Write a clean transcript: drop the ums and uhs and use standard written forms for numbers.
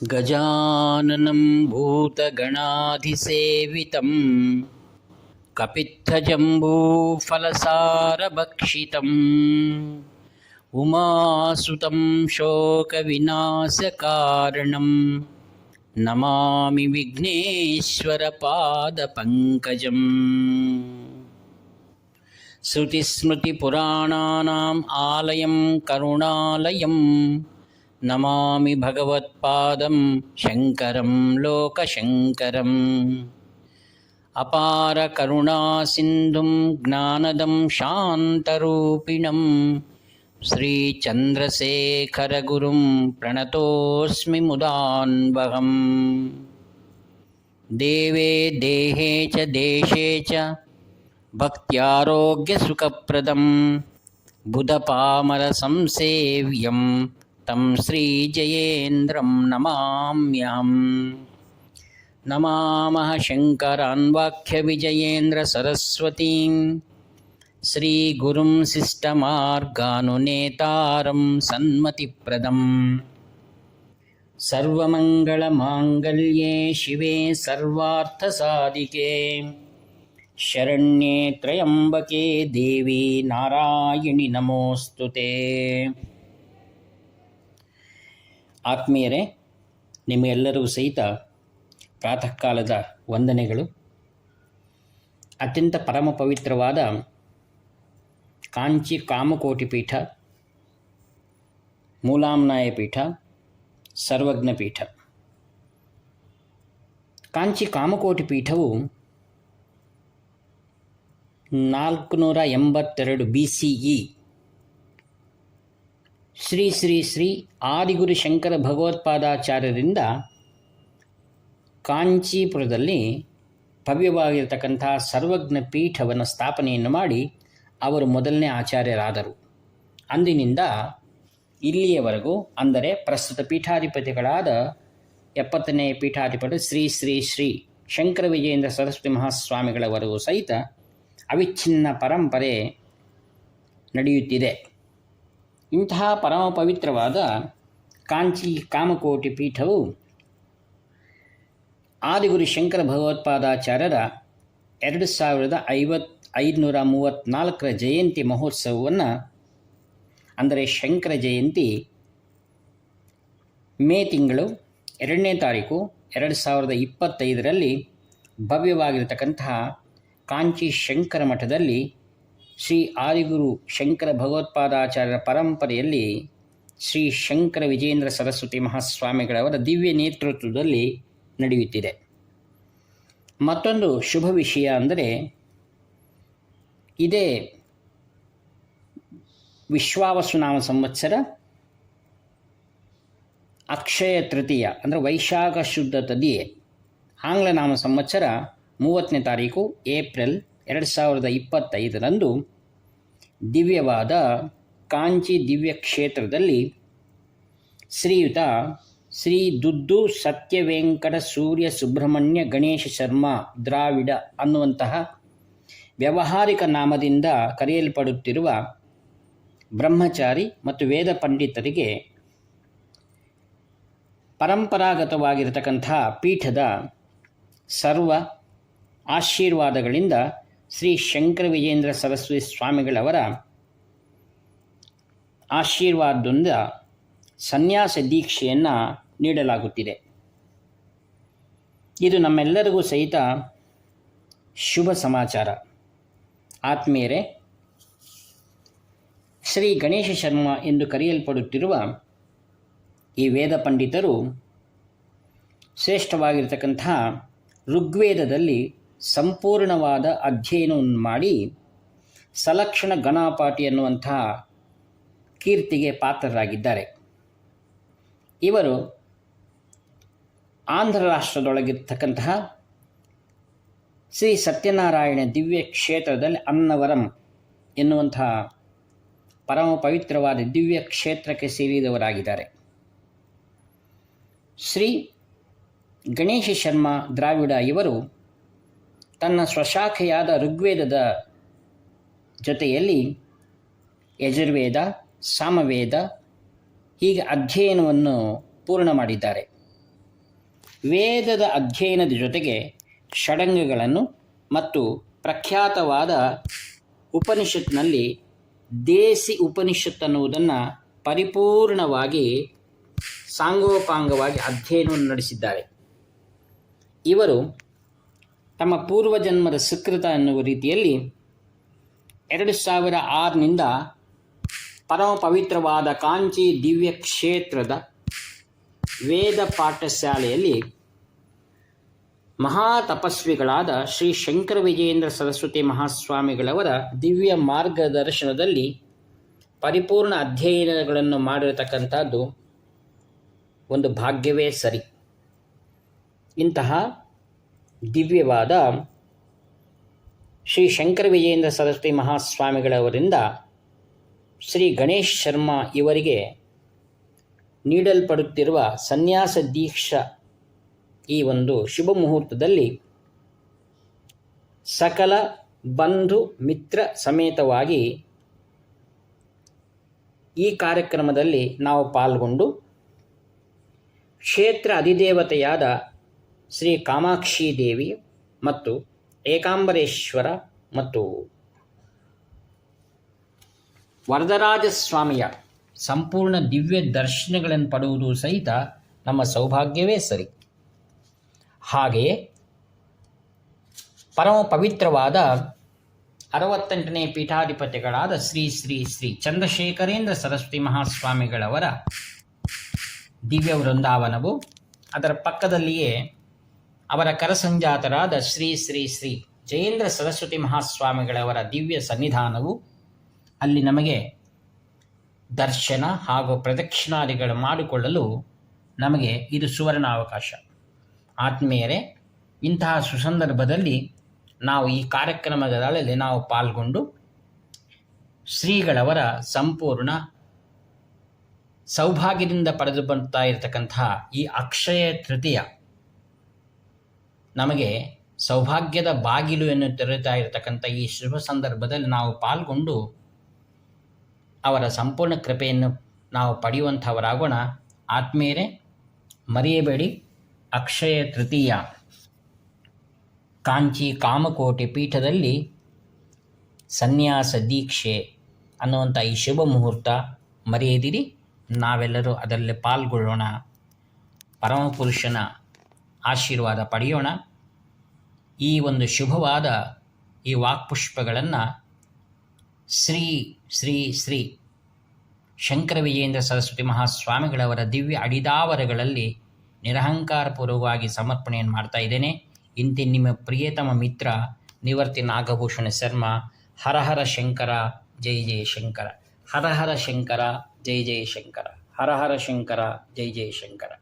ಗಜಾನನಂ ಭೂತಗಣಾಧಿಸೇವಿತಂ ಕಪಿತ್ಥಜಂಬೂಫಲಸಾರಭಕ್ಷಿತಂ ಉಮಾಸುತಂ ಶೋಕವಿನಾಶಕಾರಣಂ ನಮಾಮಿ ವಿಘ್ನೇಶ್ವರಪಾದಪಂಕಜಂ. ಶ್ರುತಿಸ್ಮೃತಿಪುರಾಣಾನಾಂ ಆಲಯಂ ಕರುಣಾಲಯಂ ನಮಾಮಿ ಭಗವತ್ಪಾದಂ ಶಂಕರಂ ಲೋಕಶಂಕರಂ. ಅಪಾರ ಕರುಣಾಸಿಂಧುಂ ಜ್ಞಾನದಂ ಶಾಂತರೂಪಿಣಂ ಶ್ರೀಚಂದ್ರಶೇಖರಗುರುಂ ಪ್ರಣತೋಸ್ಮಿ ಮುದಾನ್ವಹಂ. ದೇವೇ ದೇಹೇ ಚ ದೇಶೇ ಚ ಭಕ್ತ್ಯಾರೋಗ್ಯಸುಖಪ್ರದಂ ಬುಧಪಾಮರ ಸಂಸೇವ್ಯಂ ತಂ ಶ್ರೀಜಯೇಂದ್ರಂ ನಮಾಮ್ಯಹಂ. ನಮಾಮಃ ಶಂಕರಾನ್ ವಾಕ್ಯವಿಜಯೇಂದ್ರ ಸರಸ್ವತೀಂ ಶ್ರೀಗುರುಂ ಶಿಷ್ಟಮಾರ್ಗಾನುನೇತಾರಂ ಸನ್ಮತಿಪ್ರದಂ. ಸರ್ವಮಂಗಳಮಾಂಗಲ್ಯೇ ಶಿವೆ ಸರ್ವಾರ್ಥಸಾಧಿಕೆ ಶರಣ್ಯೇ ತ್ರ್ಯಂಬಕೆ ದೇವಿ ನಾರಾಯಣಿ ನಮೋಸ್ತುತೆ. ಆತ್ಮೀಯರೇ, ನಿಮ್ಮೆಲ್ಲರಿಗೂ ಸಹಿತ ಪ್ರಾತಃ ಕಾಲದ ವಂದನೆಗಳು. ಅತ್ಯಂತ ಪರಮ ಪವಿತ್ರವಾದ ಕಾಂಚಿ ಕಾಮಕೋಟಿ ಪೀಠ, ಮೂಲಾಂನಾಯ ಪೀಠ, ಸರ್ವಜ್ಞ ಪೀಠ. ಕಾಂಚಿ ಕಾಮಕೋಟಿ ಪೀಠವು 482 BCE ಶ್ರೀ ಶ್ರೀ ಶ್ರೀ ಆದಿಗುರು ಶಂಕರ ಭಗವತ್ಪಾದಾಚಾರ್ಯರಿಂದ ಕಾಂಚೀಪುರದಲ್ಲಿ ಭವ್ಯವಾಗಿರತಕ್ಕಂಥ ಸರ್ವಜ್ಞ ಪೀಠವನ್ನು ಸ್ಥಾಪನೆಯನ್ನು ಮಾಡಿ ಅವರು ಮೊದಲನೇ ಆಚಾರ್ಯರಾದರು. ಅಂದಿನಿಂದ ಇಲ್ಲಿಯವರೆಗೂ, ಅಂದರೆ ಪ್ರಸ್ತುತ ಪೀಠಾಧಿಪತಿಗಳಾದ 70ನೇ ಪೀಠಾಧಿಪತಿ ಶ್ರೀ ಶ್ರೀ ಶ್ರೀ ಶಂಕರ ವಿಜಯೇಂದ್ರ ಸರಸ್ವತಿ ಮಹಾಸ್ವಾಮಿಗಳವರೆಗೂ ಸಹಿತ ಅವಿಚ್ಛಿನ್ನ ಪರಂಪರೆ ನಡೆಯುತ್ತಿದೆ. ಇಂತಹ ಪರಮ ಪವಿತ್ರವಾದ ಕಾಂಚಿ ಕಾಮಕೋಟಿ ಪೀಠವು ಆದಿಗುರು ಶಂಕರ ಭಗವತ್ಪಾದಾಚಾರ್ಯರ 2534 ಜಯಂತಿ ಮಹೋತ್ಸವವನ್ನು, ಅಂದರೆ ಶಂಕರ ಜಯಂತಿ, ಮೇ ತಿಂಗಳು 2ನೇ ತಾರೀಕು 2025ರಲ್ಲಿ ಭವ್ಯವಾಗಿರತಕ್ಕಂತಹ ಕಾಂಚಿ ಶಂಕರ ಮಠದಲ್ಲಿ ಶ್ರೀ ಆದಿಗುರು ಶಂಕರ ಭಗವತ್ಪಾದಾಚಾರ್ಯರ ಪರಂಪರೆಯಲ್ಲಿ ಶ್ರೀ ಶಂಕರ ವಿಜಯೇಂದ್ರ ಸರಸ್ವತಿ ಮಹಾಸ್ವಾಮಿಗಳವರ ದಿವ್ಯ ನೇತೃತ್ವದಲ್ಲಿ ನಡೆಯುತ್ತಿದೆ. ಮತ್ತೊಂದು ಶುಭ ವಿಷಯ ಅಂದರೆ, ಇದೇ ವಿಶ್ವಾವಸುನಾಮ ಸಂವತ್ಸರ ಅಕ್ಷಯ ತೃತೀಯ, ಅಂದರೆ ವೈಶಾಖ ಶುದ್ಧ ತದಿಯೆ, ಆಂಗ್ಲ ನಾಮ ಸಂವತ್ಸರ 30ನೇ ತಾರೀಕು ಏಪ್ರಿಲ್ 2025ರಂದು ದಿವ್ಯವಾದ ಕಾಂಚಿ ದಿವ್ಯ ಕ್ಷೇತ್ರದಲ್ಲಿ ಶ್ರೀಯುತ ಶ್ರೀ ದುದ್ದು ಸತ್ಯವೆಂಕಟ ಸೂರ್ಯ ಸುಬ್ರಹ್ಮಣ್ಯ ಗಣೇಶ ಶರ್ಮಾ ದ್ರಾವಿಡ ಅನ್ನುವಂತಹ ವ್ಯಾವಹಾರಿಕ ನಾಮದಿಂದ ಕರೆಯಲ್ಪಡುತ್ತಿರುವ ಬ್ರಹ್ಮಚಾರಿ ಮತ್ತು ವೇದ ಪಂಡಿತರಿಗೆ ಪರಂಪರಾಗತವಾಗಿರತಕ್ಕಂಥ ಪೀಠದ ಸರ್ವ ಆಶೀರ್ವಾದಗಳಿಂದ ಶ್ರೀ ಶಂಕರ ವಿಜಯೇಂದ್ರ ಸರಸ್ವತಿ ಸ್ವಾಮಿಗಳವರ ಆಶೀರ್ವಾದದಿಂದ ಸನ್ಯಾಸ ದೀಕ್ಷೆಯನ್ನು ನೀಡಲಾಗುತ್ತಿದೆ. ಇದು ನಮ್ಮೆಲ್ಲರಿಗೂ ಸಹಿತ ಶುಭ ಸಮಾಚಾರ. ಆತ್ಮೀಯರೇ, ಶ್ರೀ ಗಣೇಶ ಶರ್ಮಾ ಎಂದು ಕರೆಯಲ್ಪಡುತ್ತಿರುವ ಈ ವೇದ ಪಂಡಿತರು ಶ್ರೇಷ್ಠವಾಗಿರತಕ್ಕಂಥ ಋಗ್ವೇದದಲ್ಲಿ ಸಂಪೂರ್ಣವಾದ ಅಧ್ಯಯನವನ್ನು ಮಾಡಿ ಸಲಕ್ಷಣ ಗಣಪಾಠಿ ಎನ್ನುವಂತಹ ಕೀರ್ತಿಗೆ ಪಾತ್ರರಾಗಿದ್ದಾರೆ. ಇವರು ಆಂಧ್ರ ರಾಷ್ಟ್ರದೊಳಗಿರ್ತಕ್ಕಂತಹ ಶ್ರೀ ಸತ್ಯನಾರಾಯಣ ದಿವ್ಯ ಕ್ಷೇತ್ರದಲ್ಲಿ ಅನ್ನವರಂ ಎನ್ನುವಂತಹ ಪರಮ ಪವಿತ್ರವಾದ ದಿವ್ಯ ಕ್ಷೇತ್ರಕ್ಕೆ ಸೇರಿದವರಾಗಿದ್ದಾರೆ. ಶ್ರೀ ಗಣೇಶ ಶರ್ಮಾ ದ್ರಾವಿಡ ಇವರು ತನ್ನ ಸ್ವಶಾಖೆಯಾದ ಋಗ್ವೇದದ ಜೊತೆಯಲ್ಲಿ ಯಜುರ್ವೇದ, ಸಾಮವೇದ ಹೀಗೆ ಅಧ್ಯಯನವನ್ನು ಪೂರ್ಣ ಮಾಡಿದ್ದಾರೆ. ವೇದದ ಅಧ್ಯಯನದ ಜೊತೆಗೆ ಷಡಂಗಗಳನ್ನು ಮತ್ತು ಪ್ರಖ್ಯಾತವಾದ ಉಪನಿಷತ್ನಲ್ಲಿ ದೇಸಿ ಉಪನಿಷತ್ ಅನ್ನುವುದನ್ನು ಪರಿಪೂರ್ಣವಾಗಿ ಸಾಂಗೋಪಾಂಗವಾಗಿ ಅಧ್ಯಯನವನ್ನು ನಡೆಸಿದ್ದಾರೆ. ಇವರು ತಮ್ಮ ಪೂರ್ವಜನ್ಮದ ಸುಕೃತ ಎನ್ನುವ ರೀತಿಯಲ್ಲಿ 2006ನಿಂದ ಪರಮ ಪವಿತ್ರವಾದ ಕಾಂಚಿ ದಿವ್ಯ ಕ್ಷೇತ್ರದ ವೇದ ಪಾಠಶಾಲೆಯಲ್ಲಿ ಮಹಾ ತಪಸ್ವಿಗಳಾದ ಶ್ರೀ ಶಂಕರ ವಿಜಯೇಂದ್ರ ಸರಸ್ವತಿ ಮಹಾಸ್ವಾಮಿಗಳವರ ದಿವ್ಯ ಮಾರ್ಗದರ್ಶನದಲ್ಲಿ ಪರಿಪೂರ್ಣ ಅಧ್ಯಯನಗಳನ್ನು ಮಾಡಿರತಕ್ಕಂಥದ್ದು ಒಂದು ಭಾಗ್ಯವೇ ಸರಿ. ಇಂತಹ ದಿವ್ಯವಾದ ಶ್ರೀ ಶಂಕರ ವಿಜಯೇಂದ್ರ ಸರಸ್ವತಿ ಮಹಾಸ್ವಾಮಿಗಳವರಿಂದ ಶ್ರೀ ಗಣೇಶ್ ಶರ್ಮಾ ಇವರಿಗೆ ನೀಡಲ್ಪಡುತ್ತಿರುವ ಸನ್ಯಾಸ ದೀಕ್ಷಾ ಈ ಒಂದು ಶುಭ ಮುಹೂರ್ತದಲ್ಲಿ ಸಕಲ ಬಂಧು ಮಿತ್ರ ಸಮೇತವಾಗಿ ಈ ಕಾರ್ಯಕ್ರಮದಲ್ಲಿ ನಾವು ಪಾಲ್ಗೊಂಡು ಕ್ಷೇತ್ರ ಅಧಿದೇವತೆಯಾದ ಶ್ರೀ ಕಾಮಾಕ್ಷಿ ದೇವಿ ಮತ್ತು ಏಕಾಂಬರೇಶ್ವರ ಮತ್ತು ವರದರಾಜ ಸ್ವಾಮಿಯ ಸಂಪೂರ್ಣ ದಿವ್ಯ ದರ್ಶನಗಳನ್ನು ಪಡೆಯುವುದು ಸಹಿತ ನಮ್ಮ ಸೌಭಾಗ್ಯವೇ ಸರಿ. ಹಾಗೆಯೇ ಪರಮ ಪವಿತ್ರವಾದ 68ನೇ ಪೀಠಾಧಿಪತಿಗಳಾದ ಶ್ರೀ ಶ್ರೀ ಶ್ರೀ ಚಂದ್ರಶೇಖರೇಂದ್ರ ಸರಸ್ವತಿ ಮಹಾಸ್ವಾಮಿಗಳವರ ದಿವ್ಯ ವೃಂದಾವನವು, ಅದರ ಪಕ್ಕದಲ್ಲಿಯೇ ಅವರ ಕರಸಂಜಾತರಾದ ಶ್ರೀ ಶ್ರೀ ಶ್ರೀ ಜಯೇಂದ್ರ ಸರಸ್ವತಿ ಮಹಾಸ್ವಾಮಿಗಳವರ ದಿವ್ಯ ಸನ್ನಿಧಾನವು, ಅಲ್ಲಿ ನಮಗೆ ದರ್ಶನ ಹಾಗೂ ಪ್ರದಕ್ಷಿಣಾದಿಗಳು ಮಾಡಿಕೊಳ್ಳಲು ನಮಗೆ ಇದು ಸುವರ್ಣಾವಕಾಶ. ಆತ್ಮೀಯರೇ, ಇಂತಹ ಸುಸಂದರ್ಭದಲ್ಲಿ ನಾವು ಈ ಕಾರ್ಯಕ್ರಮಗಳಲ್ಲಿ ನಾವು ಪಾಲ್ಗೊಂಡು ಶ್ರೀಗಳವರ ಸಂಪೂರ್ಣ ಸೌಭಾಗ್ಯದಿಂದ ಪಡೆದು ಬರ್ತಾ ಇರತಕ್ಕಂತಹ ಈ ಅಕ್ಷಯ ತೃತೀಯ ನಮಗೆ ಸೌಭಾಗ್ಯದ ಬಾಗಿಲು ಎಂದು ತೆರೆತಾ ಇರತಕ್ಕಂಥ ಈ ಶುಭ ಸಂದರ್ಭದಲ್ಲಿ ನಾವು ಪಾಲ್ಗೊಂಡು ಅವರ ಸಂಪೂರ್ಣ ಕೃಪೆಯನ್ನು ನಾವು ಪಡೆಯುವಂಥವರಾಗೋಣ. ಆತ್ಮೀಯರೇ, ಮರೆಯಬೇಡಿ, ಅಕ್ಷಯ ತೃತೀಯ ಕಾಂಚಿ ಕಾಮಕೋಟಿ ಪೀಠದಲ್ಲಿ ಸನ್ಯಾಸ ದೀಕ್ಷೆ ಅನ್ನುವಂಥ ಈ ಶುಭ ಮುಹೂರ್ತ ಮರೆಯದಿರಿ. ನಾವೆಲ್ಲರೂ ಅದರಲ್ಲಿ ಪಾಲ್ಗೊಳ್ಳೋಣ, ಪರಮಪುರುಷನ ಆಶೀರ್ವಾದ ಪಡೆಯೋಣ. ಈ ಒಂದು ಶುಭವಾದ ಈ ವಾಕ್ಪುಷ್ಪಗಳನ್ನು ಶ್ರೀ ಶ್ರೀ ಶ್ರೀ ಶಂಕರ ವಿಜಯೇಂದ್ರ ಸರಸ್ವತಿ ಮಹಾಸ್ವಾಮಿಗಳವರ ದಿವ್ಯ ಅಡಿದಾವರಗಳಲ್ಲಿ ನಿರಹಂಕಾರಪೂರ್ವಕವಾಗಿ ಸಮರ್ಪಣೆಯನ್ನು ಮಾಡ್ತಾ ಇದ್ದೇನೆ. ಇಂತಿ ನಿಮ್ಮ ಪ್ರಿಯತಮ ಮಿತ್ರ ನಿವರ್ತಿ ನಾಗಭೂಷಣ ಶರ್ಮಾ. ಹರ ಹರ ಶಂಕರ, ಜೈ ಜಯ ಶಂಕರ. ಹರ ಹರ ಶಂಕರ, ಜೈ ಜಯ ಶಂಕರ. ಹರ ಹರ ಶಂಕರ, ಜೈ ಜಯ ಶಂಕರ.